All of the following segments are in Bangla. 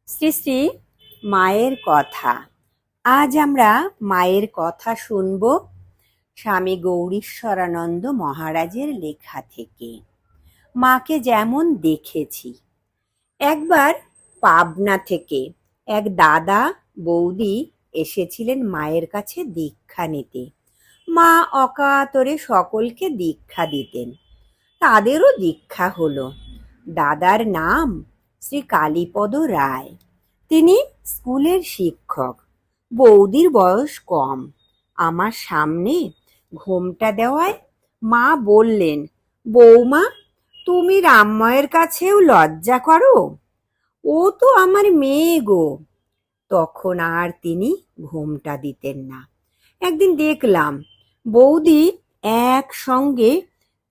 শ্রী শ্রী মায়ের কথা। আজ আমরা মায়ের কথা শুনব স্বামী গৌরীশ্বরানন্দ মহারাজের লেখা থেকে। মাকে যেমন দেখেছি। একবার পাবনা থেকে এক দাদা বৌদি এসেছিলেন মায়ের কাছে দীক্ষা নিতে। মা অকাতরে সকলকে দীক্ষা দিতেন। তাদেরও দীক্ষা হলো। দাদার নাম শ্রী কালীপদ রায়। তিনি স্কুলের শিক্ষক। বৌদির বয়স কম। আমার সামনে ঘোমটা দেওয়ায় মা বললেন, বৌমা, তুমি রামময়ের কাছেও লজ্জা করো? ও তো আমার মেয়ে গো। তখন আর তিনি ঘোমটা দিতেন না। একদিন দেখলাম বৌদি একসঙ্গে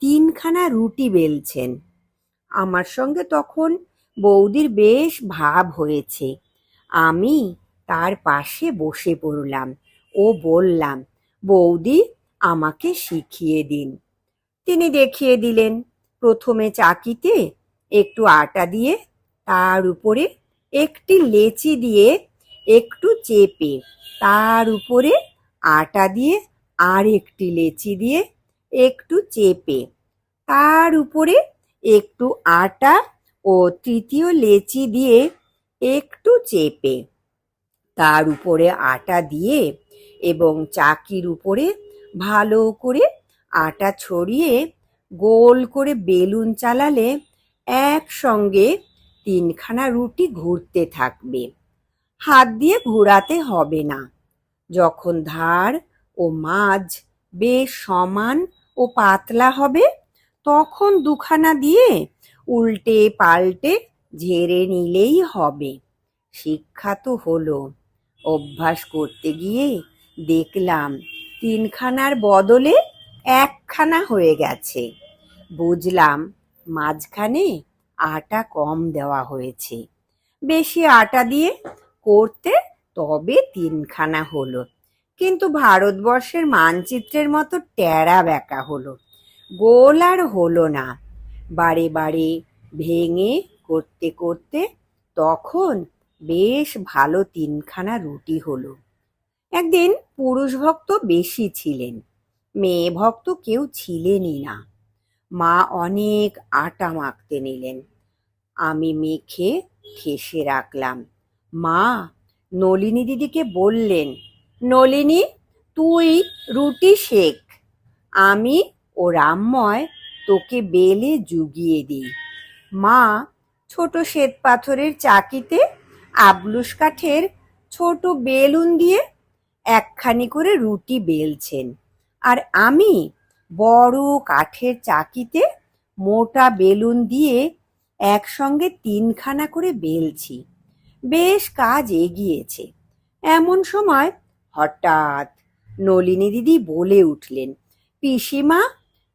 3খানা রুটি বেলছেন। আমার সঙ্গে তখন বৌদির বেশ ভাব হয়েছে। আমি তার পাশে বসে পড়লাম ও বললাম, বৌদি, আমাকে শিখিয়ে দিন। তিনি দেখিয়ে দিলেন। প্রথমে চাকিতে একটু আটা দিয়ে তার উপরে একটি লেচি দিয়ে একটু চেপে তার উপরে আটা দিয়ে আর একটি লেচি দিয়ে একটু চেপে তার উপরে একটু আটা ও তৃতীয় লেচি দিয়ে একটু চেপে তার উপরে আটা দিয়ে এবং চাকির উপরে ভালো করে আটা ছড়িয়ে গোল করে বেলুন চালালে একসঙ্গে 3খানা রুটি ঘুরতে থাকবে। হাত দিয়ে ঘোরাতে হবে না। যখন ধার ও মাঝ বেশ সমান ও পাতলা হবে, তখন 2খানা দিয়ে উল্টে পাল্টে ঝেড়ে নিলেই হবে। শিক্ষা তো হলো। অভ্যাস করতে গিয়ে দেখলাম 3খানার বদলে 1খানা হয়ে গেছে। বুঝলাম মাঝখানে আটা কম দেওয়া হয়েছে। বেশি আটা দিয়ে করতে তবে 3খানা হলো, কিন্তু ভারতবর্ষের মানচিত্রের মতো টেরা বেঁকা হলো, গোল আর হলো না। বারে বারে ভেঙে করতে করতে তখন বেশ ভালো 3খানা রুটি হলো। একদিন পুরুষ ভক্ত বেশি ছিলেন, মেয়ে ভক্ত কেউ ছিলেনই না। মা অনেক আটা মাখতে নিলেন। আমি মেখে ঠেসে রাখলাম। মা নলিনী দিদিকে বললেন, নলিনী, তুই রুটি শেখ, আমি ও রামময় তোকে বেলে জুগিয়ে দিই। মা ছোট শ্বেত পাথরের চাকিতে আবলুস কাঠের ছোট বেলুন দিয়ে 1খানি করে রুটি বেলছেন, আর আমি বড় কাঠের চাকিতে মোটা বেলুন দিয়ে একসঙ্গে 3খানা করে বেলছি। বেশ কাজ এগিয়েছে। এমন সময় হঠাৎ নলিনী দিদি বলে উঠলেন, পিসিমা,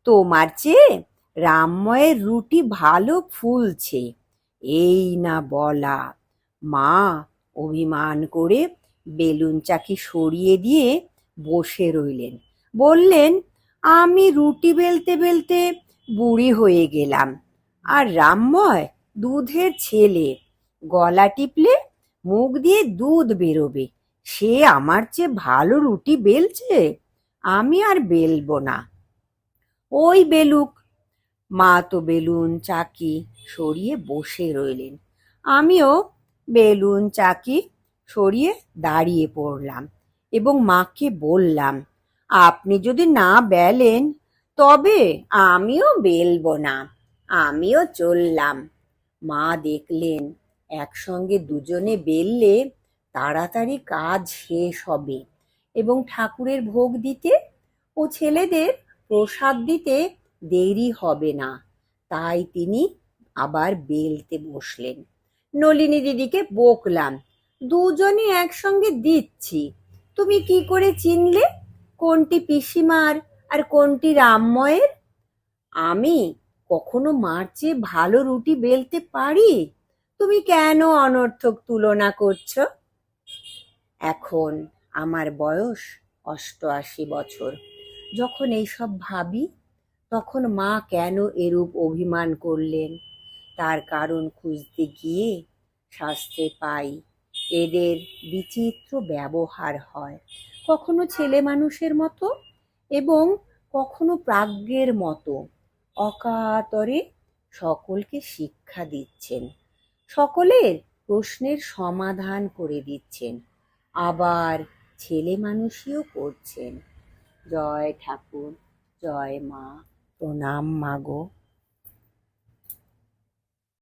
তোমার চেয়ে রামময়ের রুটি ভালো ফুলছে। এই না বলা, মা অভিমান করে বেলুন চাকি সরিয়ে দিয়ে বসে রইলেন। বললেন, আমি রুটি বেলতে বেলতে বুড়ি হয়ে গেলাম, আর রামময় দুধের ছেলে, গলা টিপলে মুখ দিয়ে দুধ বেরোবে, সে আমার চেয়ে ভালো রুটি বেলছে, আমি আর বেলবো না। ওই বেলুক। মা তো বেলুন চাকি সরিয়ে বসে রইলেন। আমিও বেলুন চাকি সরিয়ে দাঁড়িয়ে পড়লাম এবং মাকে বললাম, আপনি যদি না বেলেন তবে আমিও বেলবো না, আমিও চললাম। মা দেখলেন একসঙ্গে দুজনে বেললে তাড়াতাড়ি কাজ শেষ হবে এবং ঠাকুরের ভোগ দিতে ও ছেলেদের প্রসাদ দিতে দেরি হবে না। তাই তিনি আবার বেলতে বসলেন। নলিনী দিদিকে বকলাম, দুজনে একসঙ্গে দিচ্ছি, তুমি কি করে চিনলে কোনটি পিসিমার আর কোনটি রামময়ের? আমি কখনো মার চেয়ে ভালো রুটি বেলতে পারি? তুমি কেন অনর্থক তুলনা করছো? এখন আমার বয়স 88 বছর। যখন এইসব ভাবি, তখন মা কেন এরূপ অভিমান করলেন, তার কারণ খুঁজতে গিয়ে শাস্ত্রে পাই এদের বিচিত্র ব্যবহার হয়, কখনো ছেলে মানুষের মতো এবং কখনো প্রাজ্ঞের মতো অকাতরে সকলকে শিক্ষা দিচ্ছেন, সকলের প্রশ্নের সমাধান করে দিচ্ছেন, আবার ছেলে মানুষইও করছেন। জয় ঠাকুর, জয় মা, প্রণাম মাগো।